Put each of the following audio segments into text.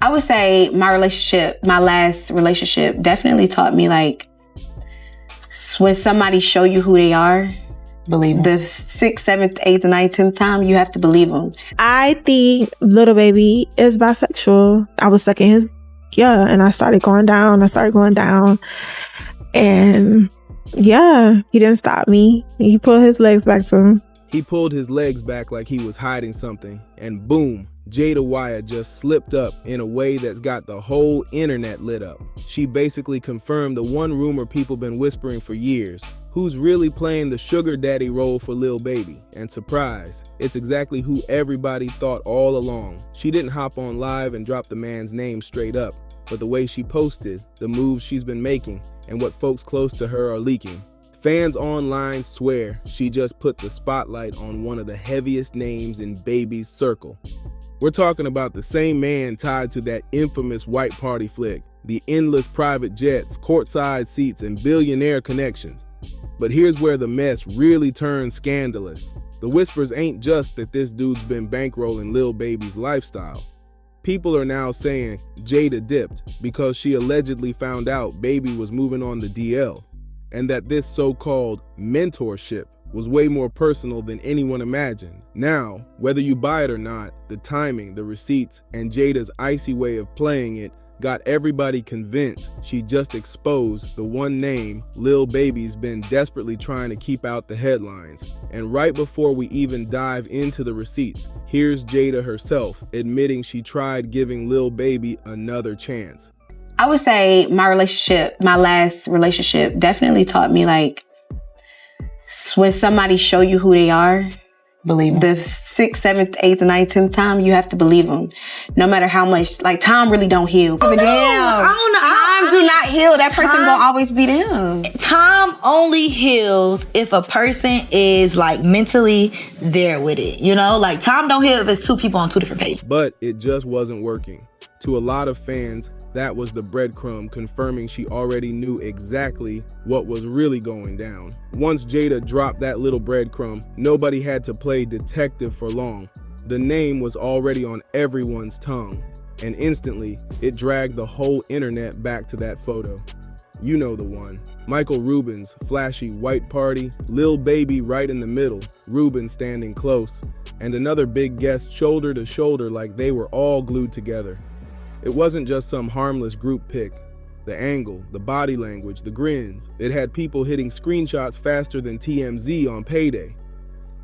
I would say my last relationship definitely taught me, like, when somebody show you who they are, believe them. The 6th, 7th, 8th, 9th, 10th time, you have to believe them. I think Lil Baby is bisexual. I was sucking his, and I started going down. And yeah, he didn't stop me. He pulled his legs back to him. He pulled his legs back like he was hiding something, and boom, Jayda Wayda just slipped up in a way that's got the whole internet lit up. She basically confirmed the one rumor people been whispering for years. Who's really playing the sugar daddy role for Lil Baby? And surprise, it's exactly who everybody thought all along. She didn't hop on live and drop the man's name straight up, but the way she posted, the moves she's been making, and what folks close to her are leaking. Fans online swear she just put the spotlight on one of the heaviest names in Baby's circle. We're talking about the same man tied to that infamous white party flick, the endless private jets, courtside seats, and billionaire connections. But here's where the mess really turns scandalous. The whispers ain't just that this dude's been bankrolling Lil Baby's lifestyle. People are now saying Jada dipped because she allegedly found out Baby was moving on the DL, and that this so-called mentorship was way more personal than anyone imagined. Now, whether you buy it or not, the timing, the receipts, and Jada's icy way of playing it got everybody convinced she just exposed the one name Lil Baby's been desperately trying to keep out the headlines. And right before we even dive into the receipts, here's Jada herself admitting she tried giving Lil Baby another chance. I would say my last relationship definitely taught me, like, when somebody show you who they are, believe them. The 6th, 7th, 8th, 9th, 10th time, you have to believe them. No matter how much, like, time really don't heal. I don't know. Time do not heal. That person gonna always be them. Time only heals if a person is, like, mentally there with it. You know, like, time don't heal if it's two people on two different pages. But it just wasn't working. To a lot of fans, that was the breadcrumb confirming she already knew exactly what was really going down. Once Jada dropped that little breadcrumb, nobody had to play detective for long. The name was already on everyone's tongue, and instantly, it dragged the whole internet back to that photo. You know the one. Michael Rubin's flashy white party, Lil Baby right in the middle, Rubin standing close, and another big guest shoulder to shoulder like they were all glued together. It wasn't just some harmless group pic. The angle, the body language, the grins, it had people hitting screenshots faster than TMZ on payday.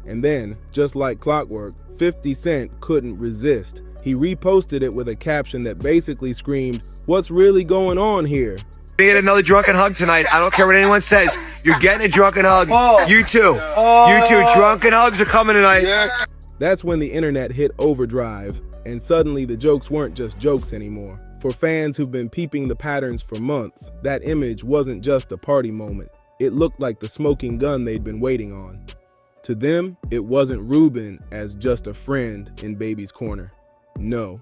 And then, just like clockwork, 50 Cent couldn't resist. He reposted it with a caption that basically screamed, "What's really going on here?" Get another drunken hug tonight. I don't care what anyone says. You're getting a drunken hug. You too. You too. Drunken hugs are coming tonight. That's when the internet hit overdrive. And suddenly the jokes weren't just jokes anymore. For fans who've been peeping the patterns for months, that image wasn't just a party moment. It looked like the smoking gun they'd been waiting on. To them, it wasn't Rubin as just a friend in Baby's corner. No.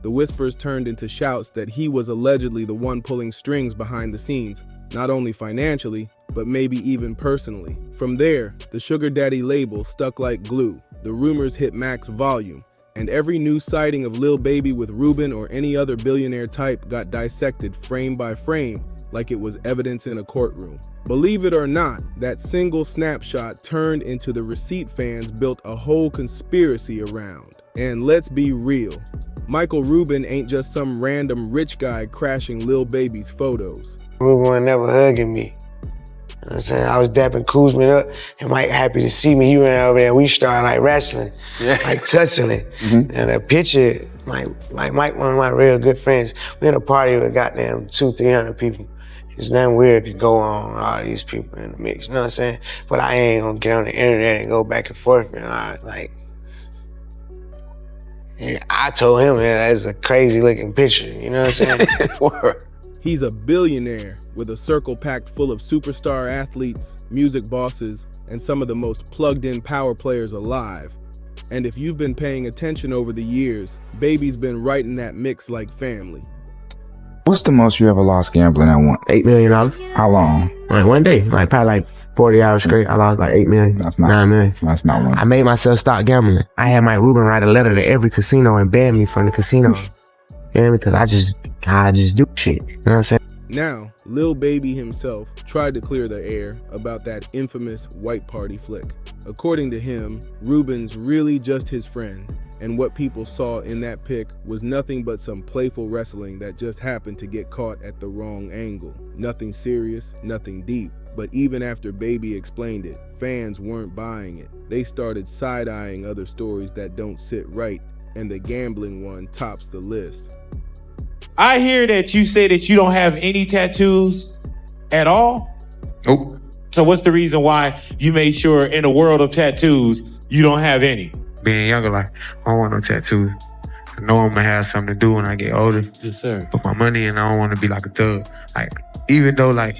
The whispers turned into shouts that he was allegedly the one pulling strings behind the scenes, not only financially, but maybe even personally. From there, the sugar daddy label stuck like glue. The rumors hit max volume. And every new sighting of Lil Baby with Rubin or any other billionaire type got dissected frame by frame like it was evidence in a courtroom. Believe it or not, that single snapshot turned into the receipt fans built a whole conspiracy around. And let's be real, Michael Rubin ain't just some random rich guy crashing Lil Baby's photos. Rubin was never hugging me. You know what I'm saying? I was dapping Kuzman up, and Mike happy to see me. He ran over there, we started like wrestling, like touching it. And a picture, Mike, one of my real good friends, we had a party with goddamn 200-300 people. There's nothing weird could go on with all these people in the mix, you know what I'm saying? But I ain't gonna get on the internet and go back and forth and I told him, man, that's a crazy looking picture, you know what I'm saying? He's a billionaire with a circle packed full of superstar athletes, music bosses, and some of the most plugged-in power players alive. And if you've been paying attention over the years, Baby's been right in that mix like family. What's the most you ever lost gambling at once? $8 million. How long? Like one day, like probably like 40 hours straight. I lost like $8 million. That's not 9 million. That's not one. I made myself stop gambling. I had Mike Rubin write a letter to every casino and ban me from the casino. feel me? Because I just do shit. You know what I'm saying? Now, Lil Baby himself tried to clear the air about that infamous white party flick. According to him, Rubin's really just his friend, and what people saw in that pic was nothing but some playful wrestling that just happened to get caught at the wrong angle. Nothing serious, nothing deep. But even after Baby explained it, fans weren't buying it. They started side-eyeing other stories that don't sit right, and the gambling one tops the list. I hear that you say that you don't have any tattoos at all? Nope. So what's the reason why you made sure in the world of tattoos, you don't have any? Being younger, like, I don't want no tattoos. I know I'm gonna have something to do when I get older. Yes, sir. Put my money in, I don't want to be like a thug. Like, even though, like,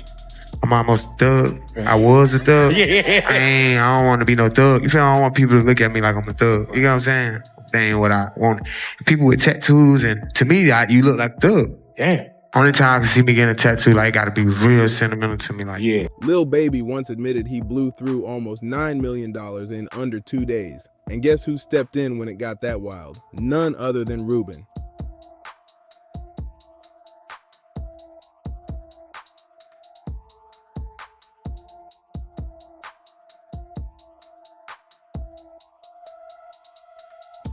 I'm almost a thug, I was a thug. Yeah. I don't want to be no thug. You feel me? I don't want people to look at me like I'm a thug. You know what I'm saying? That ain't what I want. People with tattoos, and to me, you look like a thug. Yeah. Only time I can see me getting a tattoo, like, it gotta be real sentimental to me. Like, Yeah. Lil Baby once admitted he blew through almost $9 million in under 2 days. And guess who stepped in when it got that wild? None other than Rubin.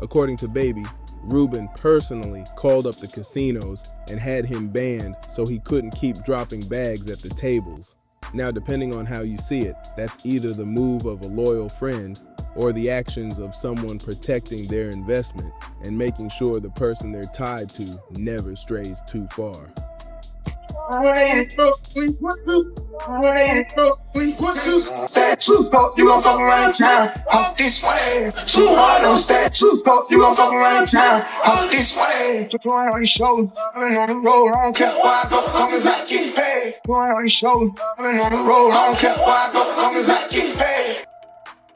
According to Baby, Rubin personally called up the casinos and had him banned so he couldn't keep dropping bags at the tables. Now, depending on how you see it, that's either the move of a loyal friend or the actions of someone protecting their investment and making sure the person they're tied to never strays too far. That too dope, you gon' fuck around town. Off this way, too hard on that too dope, you gon' fuck around town. Off this way, going on your shoulder, I'm on the road, I don't care where I go, long as I get paid. Going on your shoulder, I'm on the road, I don't care where I go, long as I get paid.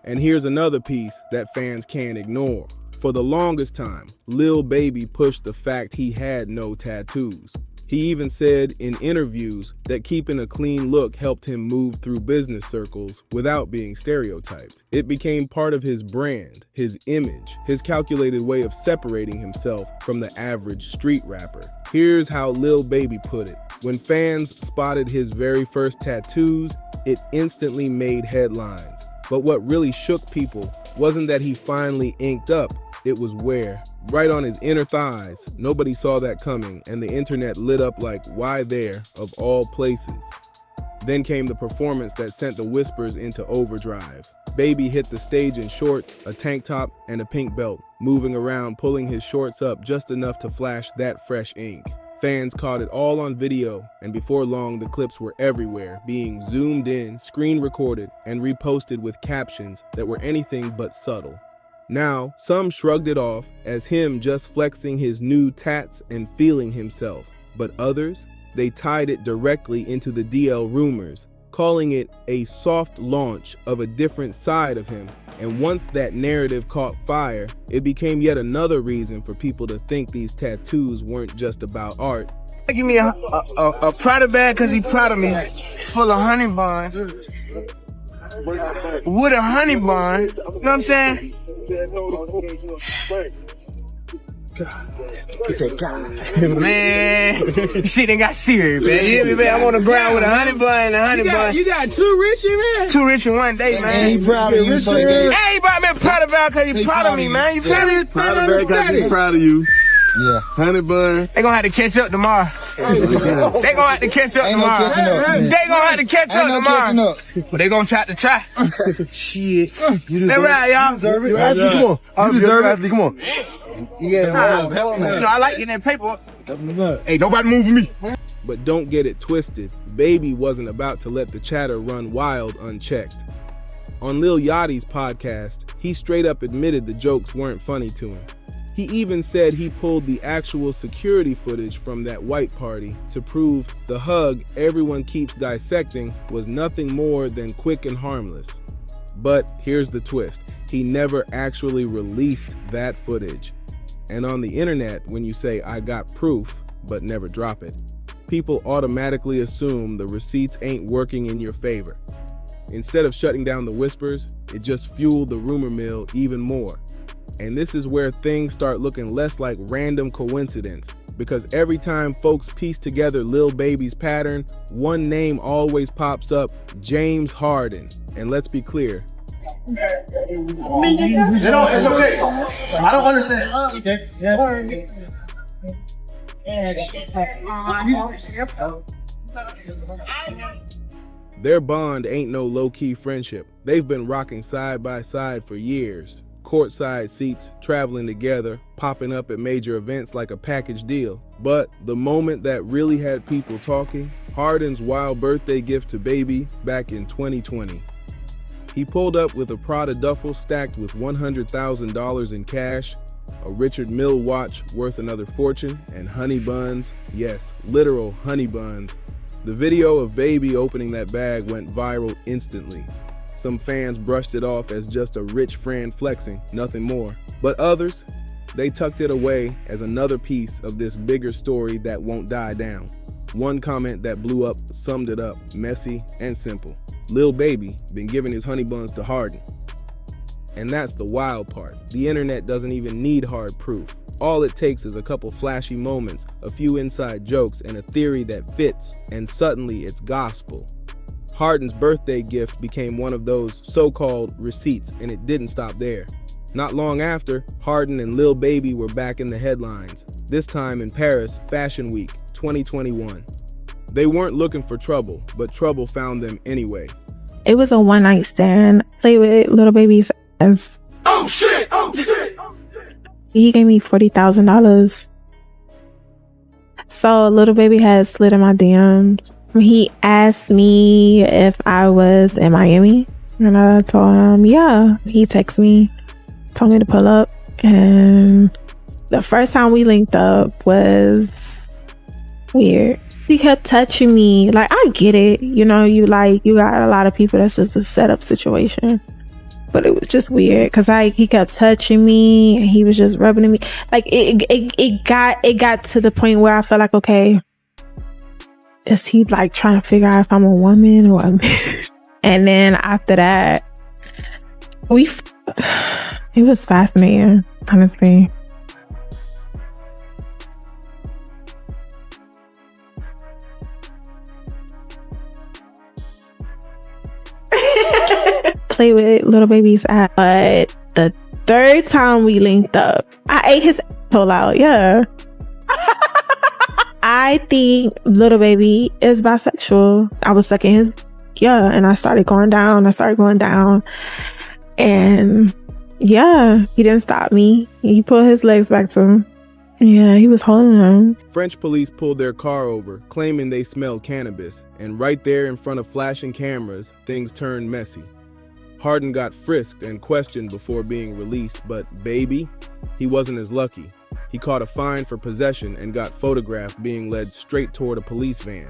And here's another piece that fans can't ignore. For the longest time, Lil Baby pushed the fact he had no tattoos. He even said in interviews that keeping a clean look helped him move through business circles without being stereotyped. It became part of his brand, his image, his calculated way of separating himself from the average street rapper. Here's how Lil Baby put it. When fans spotted his very first tattoos, it instantly made headlines. But what really shook people wasn't that he finally inked up, it was where. Right on his inner thighs. Nobody saw that coming, and the internet lit up like, why there, of all places? Then came the performance that sent the whispers into overdrive. Baby hit the stage in shorts, a tank top, and a pink belt, moving around, pulling his shorts up just enough to flash that fresh ink. Fans caught it all on video, and before long the clips were everywhere, being zoomed in, screen recorded, and reposted with captions that were anything but subtle. Now, some shrugged it off as him just flexing his new tats and feeling himself, but others, they tied it directly into the DL rumors, calling it a soft launch of a different side of him. And once that narrative caught fire, it became yet another reason for people to think these tattoos weren't just about art. Give me a Prada bag because he proud of me, full of honey buns, with a honey bun, you know what I'm saying? Man, shit ain't got serious, man. You hear me, man? I'm on the ground with a honey bun and a honey bun. You got two Richie, man? Two rich in one day, man. And he proud of you. Hey, he brought me a Prada bag because he proud of me, man. You feel me? Proud of because he's proud of you. Yeah. Honey bun. They gonna have to catch up tomorrow. They gonna have to catch up tomorrow. They gonna have to catch up tomorrow. But they gonna try to try. Shit. Let right, y'all. You deserve it. Come on. You deserve it. Come on. You know, I like getting that paper. Hey, nobody moving me. But don't get it twisted, Baby wasn't about to let the chatter run wild unchecked. On Lil Yachty's podcast, he straight up admitted the jokes weren't funny to him. He even said he pulled the actual security footage from that white party to prove the hug everyone keeps dissecting was nothing more than quick and harmless. But here's the twist. He never actually released that footage. And on the internet, when you say, I got proof, but never drop it, people automatically assume the receipts ain't working in your favor. Instead of shutting down the whispers, it just fueled the rumor mill even more. And this is where things start looking less like random coincidence because every time folks piece together Lil Baby's pattern, one name always pops up, James Harden. And let's be clear. It's okay. I don't understand. Their bond ain't no low-key friendship. They've been rocking side by side for years. Courtside seats, traveling together, popping up at major events like a package deal. But the moment that really had people talking, Harden's wild birthday gift to Baby back in 2020. He pulled up with a Prada duffel stacked with $100,000 in cash, a Richard Mille watch worth another fortune, and honey buns, yes, literal honey buns. The video of Baby opening that bag went viral instantly. Some fans brushed it off as just a rich friend flexing, nothing more. But others, they tucked it away as another piece of this bigger story that won't die down. One comment that blew up summed it up, messy and simple. Lil Baby been giving his honey buns to Harden. And that's the wild part. The internet doesn't even need hard proof. All it takes is a couple flashy moments, a few inside jokes, and a theory that fits, and suddenly it's gospel. Harden's birthday gift became one of those so-called receipts, and it didn't stop there. Not long after, Harden and Lil Baby were back in the headlines, this time in Paris Fashion Week 2021. They weren't looking for trouble, but trouble found them anyway. It was a one-night stand. Play with Lil Baby's ass. Oh shit! Oh shit! He gave me $40,000. So Lil Baby had slid in my DMs. He asked me if I was in Miami, and I told him, yeah. He texted me, told me to pull up, and the first time we linked up was weird. He kept touching me. Like, I get it. You know, you got a lot of people, that's just a setup situation. But it was just weird because he kept touching me and he was just rubbing at me. Like, it got to the point where I felt like, okay, is he like trying to figure out if I'm a woman or a man? And then after that, it was fascinating, honestly. Play with Lil Baby's ass. But the third time we linked up, I ate his asshole out. Yeah. I think Lil Baby is bisexual. I was sucking his, and I started going down. And yeah, he didn't stop me. He put his legs back to him. Yeah, he was holding them. French police pulled their car over, claiming they smelled cannabis. And right there in front of flashing cameras, things turned messy. Harden got frisked and questioned before being released, but Baby, he wasn't as lucky. He caught a fine for possession and got photographed being led straight toward a police van.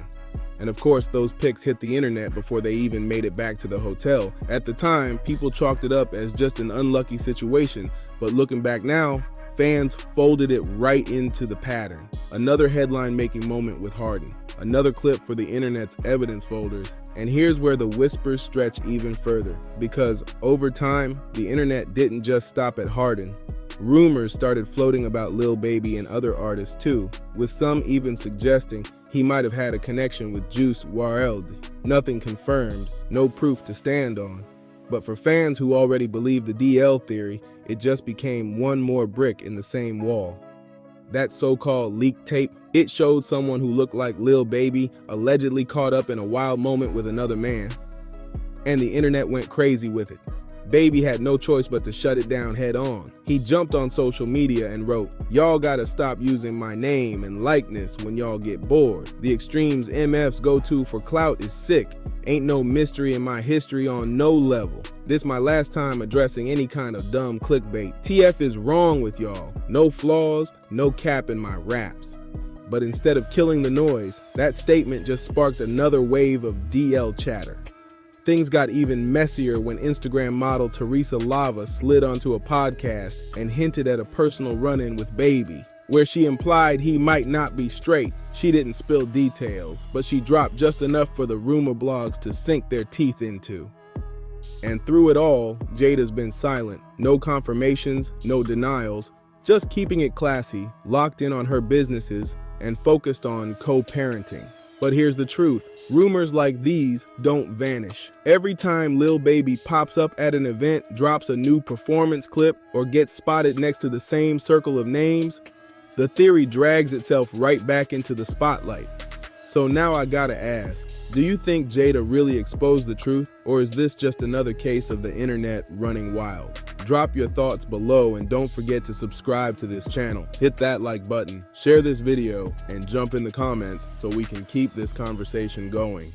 And of course, those pics hit the internet before they even made it back to the hotel. At the time, people chalked it up as just an unlucky situation, but looking back now, fans folded it right into the pattern. Another headline-making moment with Harden. Another clip for the internet's evidence folders. And here's where the whispers stretch even further, because over time, the internet didn't just stop at Harden. Rumors started floating about Lil Baby and other artists too, with some even suggesting he might have had a connection with Juice WRLD. Nothing confirmed, no proof to stand on. But for fans who already believed the DL theory, it just became one more brick in the same wall. That so-called leaked tape, it showed someone who looked like Lil Baby allegedly caught up in a wild moment with another man. And the internet went crazy with it. Baby had no choice but to shut it down head on. He jumped on social media and wrote, "Y'all gotta stop using my name and likeness when y'all get bored. The extremes MFs go to for clout is sick. Ain't no mystery in my history on no level. This my last time addressing any kind of dumb clickbait. TF is wrong with y'all. No flaws, no cap in my raps." But instead of killing the noise, that statement just sparked another wave of DL chatter. Things got even messier when Instagram model Teresa Lava slid onto a podcast and hinted at a personal run-in with Baby, where she implied he might not be straight. She didn't spill details, but she dropped just enough for the rumor blogs to sink their teeth into. And through it all, Jada's been silent. No confirmations, no denials, just keeping it classy, locked in on her businesses, and focused on co-parenting. But here's the truth. Rumors like these don't vanish. Every time Lil Baby pops up at an event, drops a new performance clip, or gets spotted next to the same circle of names, the theory drags itself right back into the spotlight. So now I gotta ask, do you think Jayda really exposed the truth, or is this just another case of the internet running wild? Drop your thoughts below and don't forget to subscribe to this channel. Hit that like button, share this video, and jump in the comments so we can keep this conversation going.